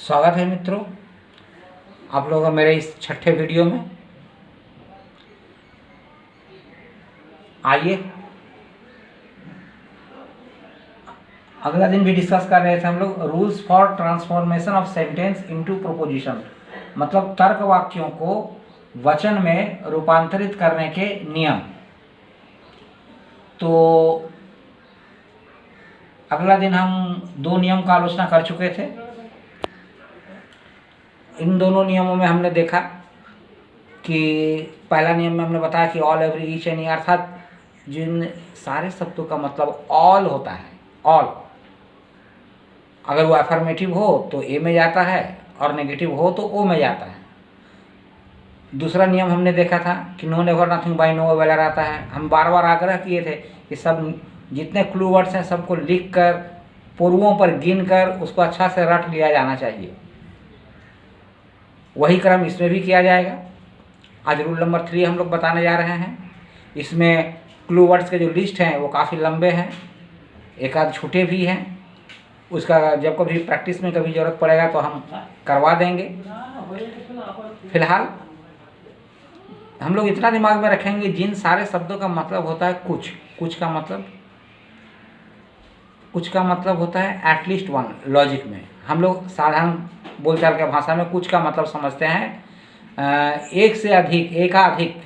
स्वागत है मित्रों, आप लोगों का मेरे इस छठे वीडियो में। आइए, अगला दिन भी डिस्कस कर रहे थे हम लोग rules for transformation of sentence into proposition, मतलब तर्क वाक्यों को वचन में रूपांतरित करने के नियम। तो अगला दिन हम दो नियम का आलोचना कर चुके थे। इन दोनों नियमों में हमने देखा कि पहला नियम में हमने बताया कि ऑल एवरी ईच एनी, अर्थात जिन सारे शब्दों का मतलब ऑल होता है, ऑल, अगर वो अफर्मेटिव हो तो ए में जाता है और नेगेटिव हो तो ओ में जाता है। दूसरा नियम हमने देखा था कि no never nothing by no वेलर आता है। हम बार बार आग्रह किए थे कि सब जितने क्लू वर्ड्स हैं सबको लिख कर पूर्वों पर गिन कर उसको अच्छा से रट लिया जाना चाहिए। वही क्रम इसमें भी किया जाएगा। आज रूल नंबर 3 हम लोग बताने जा रहे हैं। इसमें क्लू वर्ड्स के जो लिस्ट हैं वो काफ़ी लंबे हैं, एक आध छोटे भी हैं। उसका जब कभी प्रैक्टिस में कभी ज़रूरत पड़ेगा तो हम करवा देंगे। फिलहाल हम लोग इतना दिमाग में रखेंगे, जिन सारे शब्दों का मतलब होता है कुछ का मतलब होता है एटलीस्ट वन। लॉजिक में हम लोग साधारण बोलचाल के भाषा में कुछ का मतलब समझते हैं एक से अधिक, एकाधिक,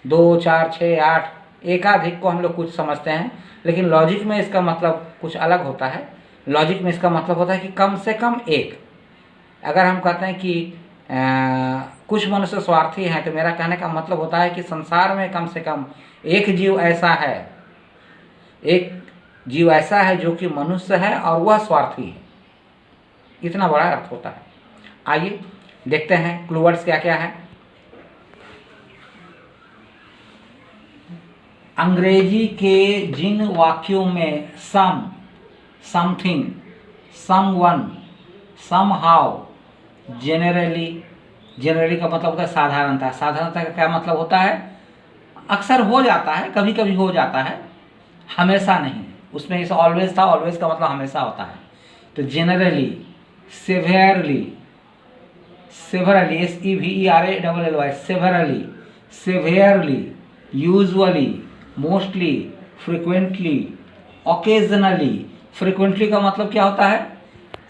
2, 4, 6, 8, एकाधिक को हम लोग कुछ समझते हैं। लेकिन लॉजिक में इसका मतलब कुछ अलग होता है। लॉजिक में इसका मतलब होता है कि कम से कम एक। अगर हम कहते हैं कि कुछ मनुष्य स्वार्थी हैं, तो मेरा कहने का मतलब होता है कि संसार में कम से कम एक जीव ऐसा है जो कि मनुष्य है और वह स्वार्थी है। इतना बड़ा अर्थ होता है। आइए देखते हैं क्लू वर्ड्स क्या क्या है। अंग्रेजी के जिन वाक्यों में सम, समथिंग, समवन, समहाउ, जेनरली का मतलब होता है साधारणता। साधारणता का क्या मतलब होता है? अक्सर हो जाता है, कभी कभी हो जाता है, हमेशा नहीं। उसमें इस ऑलवेज था, ऑलवेज का मतलब हमेशा होता है। तो generally, severely, SEVERALLY, severely, usually, mostly, frequently, occasionally. Frequently का मतलब क्या होता है?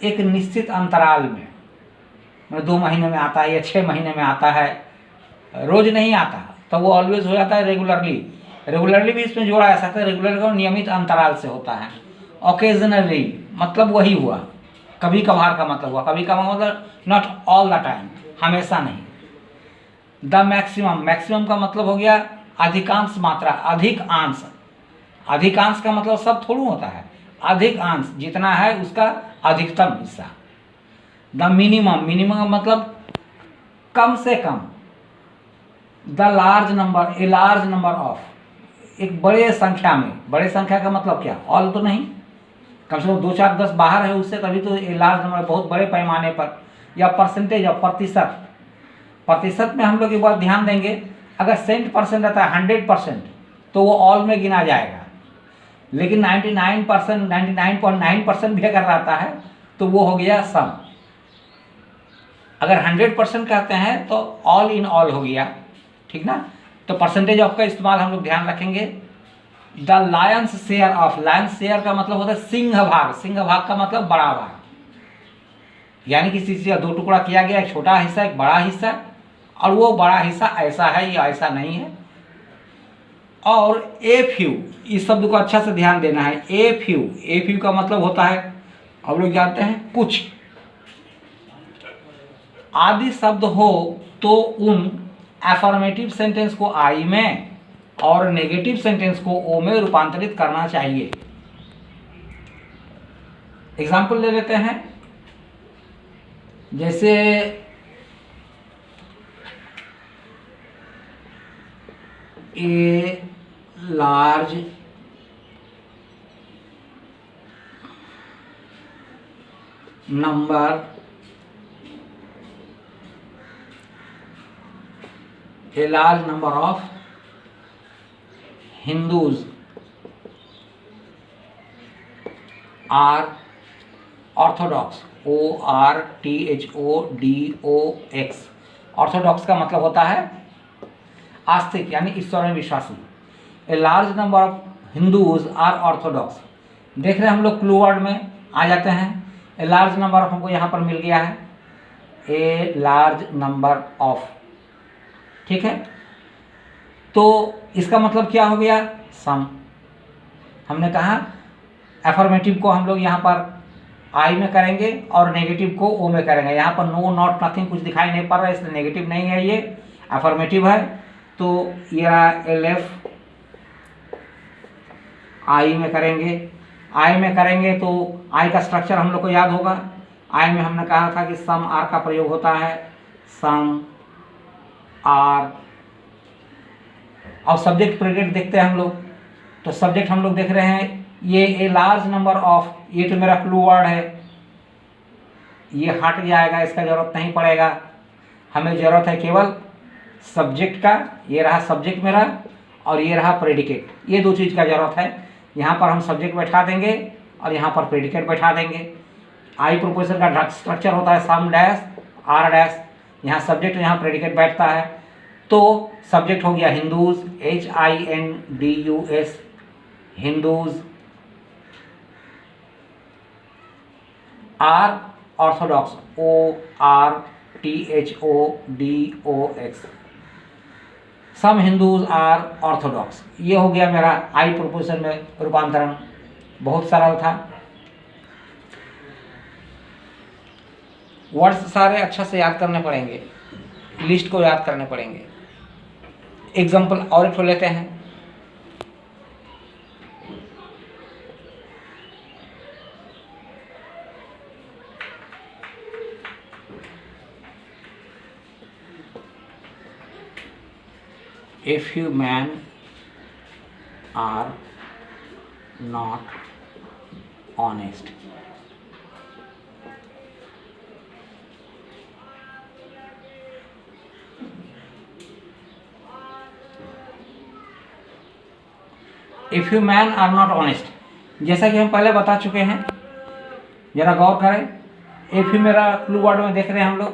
एक निश्चित अंतराल में, मतलब 2 महीने में आता है या 6 महीने में आता है, रोज नहीं आता, तो वो ऑलवेज हो जाता है रेगुलरली भी इसमें जोड़ा जा सकता है। रेगुलर का नियमित अंतराल से होता है। ओकेजनली मतलब वही हुआ, कभी कभार का मतलब हुआ, कभी कभार मतलब नॉट ऑल द टाइम, हमेशा नहीं। द मैक्सिमम का मतलब हो गया अधिकांश मात्रा, अधिक अंश। अधिकांश का मतलब सब थोड़ा होता है, अधिक अंश जितना है उसका अधिकतम हिस्सा। द मिनिमम का मतलब कम से कम। The large number, a large number of, एक बड़े संख्या में। बड़े संख्या का मतलब क्या? ऑल तो नहीं, कम से कम 2, 4, 10 बाहर है उससे, तभी तो ए लार्ज नंबर, बहुत बड़े पैमाने पर। या परसेंटेज ऑफ, प्रतिशत में हम लोग एक बार ध्यान देंगे, अगर 100% रहता है 100%, तो वो ऑल में गिना जाएगा। लेकिन 99%, 99.9% भी अगर रहता है तो वो हो गया सम। अगर 100% कहते हैं तो ऑल इन ऑल हो गया, ठीक ना। तो परसेंटेज ऑफ का इस्तेमाल हम लोग ध्यान रखेंगे। The Lions share of, Lions share का मतलब होता है सिंह भाग का मतलब बड़ा भाग, यानी किसी चीज का 2 टुकड़ा किया गया, एक छोटा हिस्सा, एक बड़ा हिस्सा, और वो बड़ा हिस्सा ऐसा है या ऐसा नहीं है। और ए फ्यू, इस शब्द को अच्छा से ध्यान देना है। ए फ्यू का मतलब होता है, हम लोग जानते हैं, कुछ। आदि शब्द हो तो उन अफर्मेटिव सेंटेंस को आई में और नेगेटिव सेंटेंस को ओ में रूपांतरित करना चाहिए। एग्जाम्पल ले लेते हैं, जैसे a large number, a large number of Hindus are orthodox, ORTHODOX। Orthodox का मतलब होता है आस्तिक यानी ईश्वर में विश्वासी। A large number of Hindus are orthodox. देख रहे हैं हम लोग क्लू वर्ड में आ जाते हैं। ए लार्ज नंबर ऑफ हमको यहाँ पर मिल गया है, ए लार्ज नंबर ऑफ, ठीक है। तो इसका मतलब क्या हो गया, सम। हमने कहा एफर्मेटिव को हम लोग यहाँ पर आई में करेंगे और नेगेटिव को ओ में करेंगे। यहाँ पर नो नॉट नथिंग कुछ दिखाई नहीं पड़ रहा है, इसलिए नेगेटिव नहीं है, ये एफर्मेटिव है। तो ये रहा LF, आई में करेंगे। आई में करेंगे तो आई का स्ट्रक्चर हम लोग को याद होगा। आई में हमने कहा था कि सम आर का प्रयोग होता है, सम आर। और सब्जेक्ट प्रेडिकेट देखते हैं हम लोग, तो सब्जेक्ट हम लोग देख रहे हैं ये ए लार्ज नंबर ऑफ, ये तो मेरा क्लू वर्ड है, ये हट जाएगा, इसका जरूरत नहीं पड़ेगा। हमें जरूरत है केवल सब्जेक्ट का। ये रहा सब्जेक्ट मेरा और ये रहा प्रेडिकेट, ये दो चीज़ का जरूरत है। यहाँ पर हम सब्जेक्ट बैठा देंगे और यहाँ पर प्रेडिकेट बैठा देंगे। आई प्रोपोजिशन का स्ट्रक्चर होता है सम डैश आर डैश, यहाँ सब्जेक्ट यहाँ प्रेडिकेट बैठता है। तो सब्जेक्ट हो गया Hindus, HINDUS, Hindus. Are orthodox, ORTHODOX। Some Hindus are orthodox. ये हो गया मेरा आई प्रोपोजिशन में रूपांतरण, बहुत सरल था। वर्ड्स सारे अच्छा से याद करने पड़ेंगे, लिस्ट को याद करने पड़ेंगे। एग्जाम्पल और एक लेते हैं। A few men are not honest. A few men are not honest, जैसा कि हम पहले बता चुके हैं, जरा गौर करें। ए फ्यू मेरा क्लू वर्ड में देख रहे हैं हम लोग,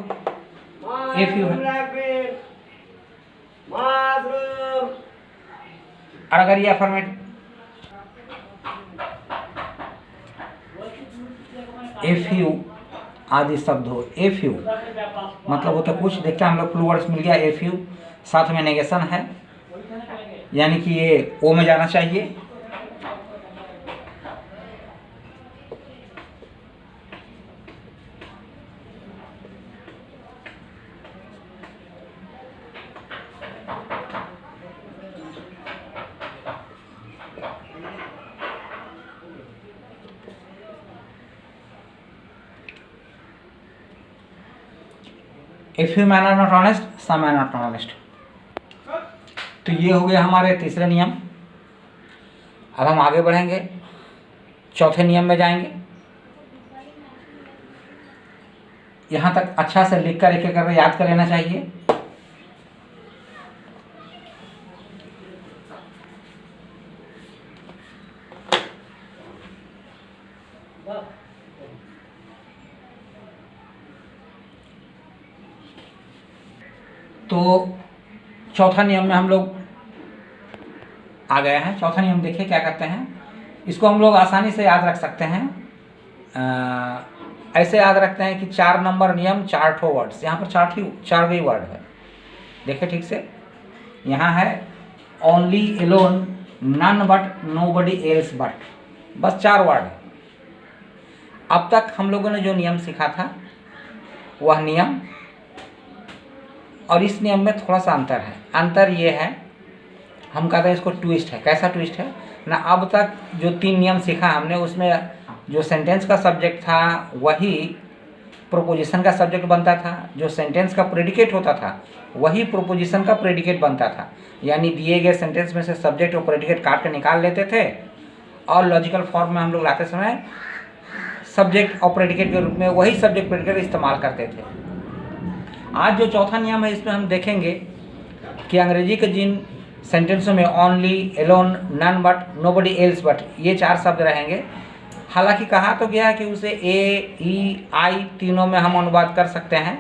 ए फ्यू है। और अगर ये अफर्मेटिव, ए फ्यू आदि शब्द हो, ए फ्यू मतलब होता कुछ, देखते हैं हम लोग क्लू वर्ड्स मिल गया। ए फ्यू साथ में नेगेशन है, यानी कि ये ओ में जाना चाहिए। If you men are not honest, some are not honest। तो ये हो गया हमारे तीसरे नियम। अब हम आगे बढ़ेंगे, चौथे नियम में जाएंगे। यहाँ तक अच्छा से लिख कर एक कर याद कर लेना चाहिए। तो चौथा नियम में हम लोग आ गए हैं। चौथा नियम देखिए क्या करते हैं, इसको हम लोग आसानी से याद रख सकते हैं। ऐसे याद रखते हैं कि 4 नंबर नियम 4 ठो वर्ड्स, यहाँ पर 4 गई वर्ड है। देखिए ठीक से, यहाँ है only, alone, none but, nobody else but, बस 4 वर्ड है। अब तक हम लोगों ने जो नियम सीखा था वह नियम और इस नियम में थोड़ा सा अंतर है। अंतर ये है, हम कहते हैं इसको ट्विस्ट है। कैसा ट्विस्ट है ना, अब तक जो 3 नियम सीखा हमने, उसमें जो सेंटेंस का सब्जेक्ट था वही प्रोपोजिशन का सब्जेक्ट बनता था, जो सेंटेंस का प्रेडिकेट होता था वही प्रोपोजिशन का प्रेडिकेट बनता था। यानी दिए गए सेंटेंस में से सब्जेक्ट और प्रेडिकेट काट के निकाल लेते थे और लॉजिकल फॉर्म में हम लोग लाते समय सब्जेक्ट और प्रेडिकेट के रूप में वही सब्जेक्ट प्रेडिकेट इस्तेमाल करते थे। आज जो चौथा नियम है इसमें हम देखेंगे कि अंग्रेजी के जिन सेंटेंसों में only, alone, none but, nobody else but, ये 4 शब्द रहेंगे, हालांकि कहा तो गया कि उसे ए, ई, आई तीनों में हम अनुवाद कर सकते हैं,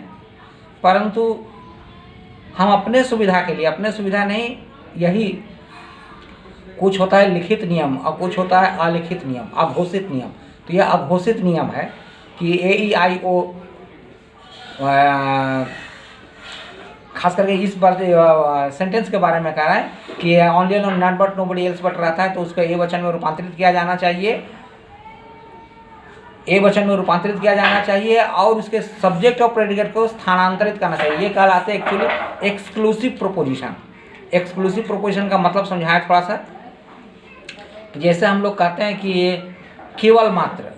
परंतु हम अपने सुविधा के लिए, अपने सुविधा नहीं, यही कुछ होता है लिखित नियम और कुछ होता है अलिखित नियम, अघोषित नियम। तो यह अघोषित नियम है कि ए, ई, आई, ओ, खास करके इस सेंटेंस के बारे में कह रहा है कि only not but nobody else but रहता है तो उसको ए वचन में रूपांतरित किया जाना चाहिए, ए वचन में रूपांतरित किया जाना चाहिए और उसके सब्जेक्ट और प्रेडिकेट को स्थानांतरित करना चाहिए। ये कहलाते हैं actually exclusive proposition. Exclusive proposition का मतलब समझाया थोड़ा सा। जैसे हम लोग कहते हैं कि ये केवल मात्र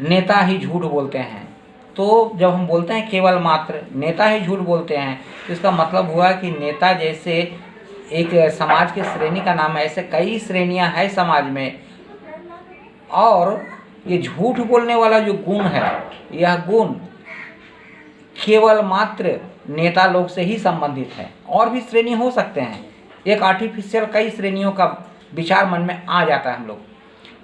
नेता ही झूठ बोलते हैं, तो जब हम बोलते हैं केवल मात्र नेता ही झूठ बोलते हैं तो इसका मतलब हुआ कि नेता जैसे एक समाज के श्रेणी का नाम है, ऐसे कई श्रेणियां हैं समाज में, और ये झूठ बोलने वाला जो गुण है, यह गुण केवल मात्र नेता लोग से ही संबंधित है। और भी श्रेणी हो सकते हैं, एक आर्टिफिशियल कई श्रेणियों का विचार मन में आ जाता है हम लोग।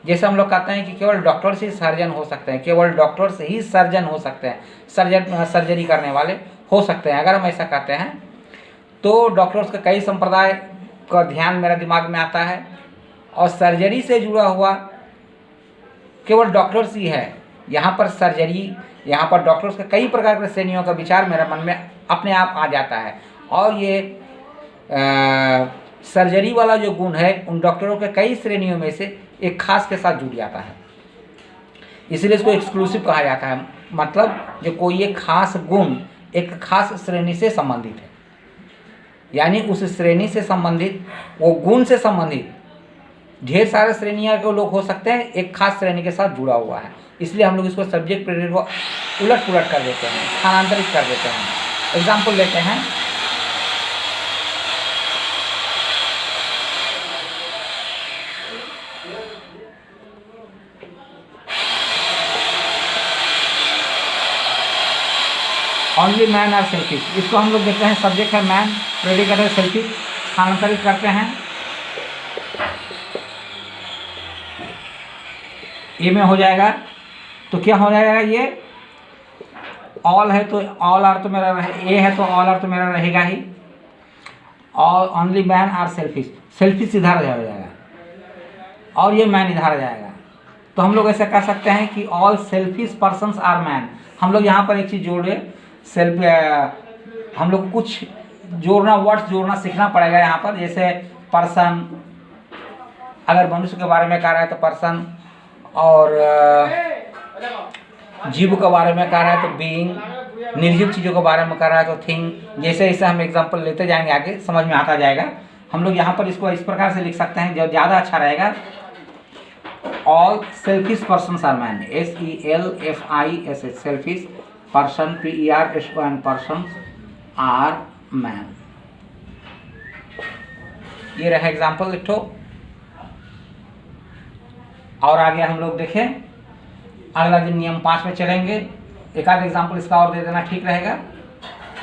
जैसे हम लोग कहते हैं कि केवल डॉक्टर से ही सर्जन हो सकते हैं, केवल डॉक्टर से ही सर्जन हो सकते हैं, सर्जरी करने वाले हो सकते हैं। अगर हम ऐसा कहते हैं तो डॉक्टर्स के कई संप्रदाय का ध्यान मेरा दिमाग में आता है, और सर्जरी से जुड़ा हुआ केवल डॉक्टर्स ही है। यहाँ पर सर्जरी, यहाँ पर डॉक्टर्स के कई प्रकार के श्रेणियों का विचार मेरे मन में अपने आप आ जाता है, और ये सर्जरी वाला जो गुण है उन डॉक्टरों के कई श्रेणियों में से एक खास के साथ जुड़ जाता है, इसलिए इसको एक्सक्लूसिव कहा जाता है। मतलब जो कोई एक खास गुण एक खास श्रेणी से संबंधित है, यानी उस श्रेणी से संबंधित, वो गुण से संबंधित ढेर सारे श्रेणियाँ के लोग हो सकते हैं, एक खास श्रेणी के साथ जुड़ा हुआ है, इसलिए हम लोग इसको सब्जेक्ट प्रेडिकेट को उलट पुलट कर देते हैं, स्थानांतरित कर देते हैं। एग्जाम्पल लेते हैं, ओनली मैन आर सेल्फिश। इसको हम लोग देखते हैं, सब्जेक्ट है मैन, प्रेडिकेट है सेल्फिश, स्थानांतरित करते हैं। ए में हो जाएगा तो क्या हो जाएगा, ये ऑल है तो ऑल आर तो मेरा रहे, ए है तो ऑल आर तो मेरा रहेगा ही, और only man are selfish, selfish इधर हो जाएगा और ये मैन इधर आ जाएगा। तो हम लोग ऐसा कह सकते हैं कि all selfish persons are man. हम लोग यहाँ पर एक चीज़ जोड़े, हम लोग कुछ जोड़ना, वर्ड्स जोड़ना सीखना पड़ेगा यहाँ पर। जैसे पर्सन, अगर मनुष्य के बारे में कह रहा है तो पर्सन, और जीव के बारे में कह रहा है तो बीइंग, निर्जीव चीज़ों के बारे में कह रहा है तो थिंग। जैसे जैसे हम एग्जांपल लेते जाएंगे आगे समझ में आता जाएगा। हम लोग यहाँ पर इसको इस प्रकार से लिख सकते हैं, जो ज़्यादा अच्छा रहेगा। All selfish persons are man, SELFISH, selfish person, PERSON, persons are man. ये रहा एग्जाम्पल लिखो। और आगे हम लोग देखें, अगला दिन नियम 5 में चलेंगे। एक आध एग्जाम्पल इसका और दे देना ठीक रहेगा,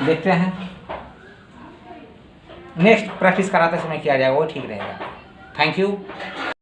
देखते हैं। नेक्स्ट प्रैक्टिस कराते समय किया जाएगा, वो ठीक रहेगा। Thank you.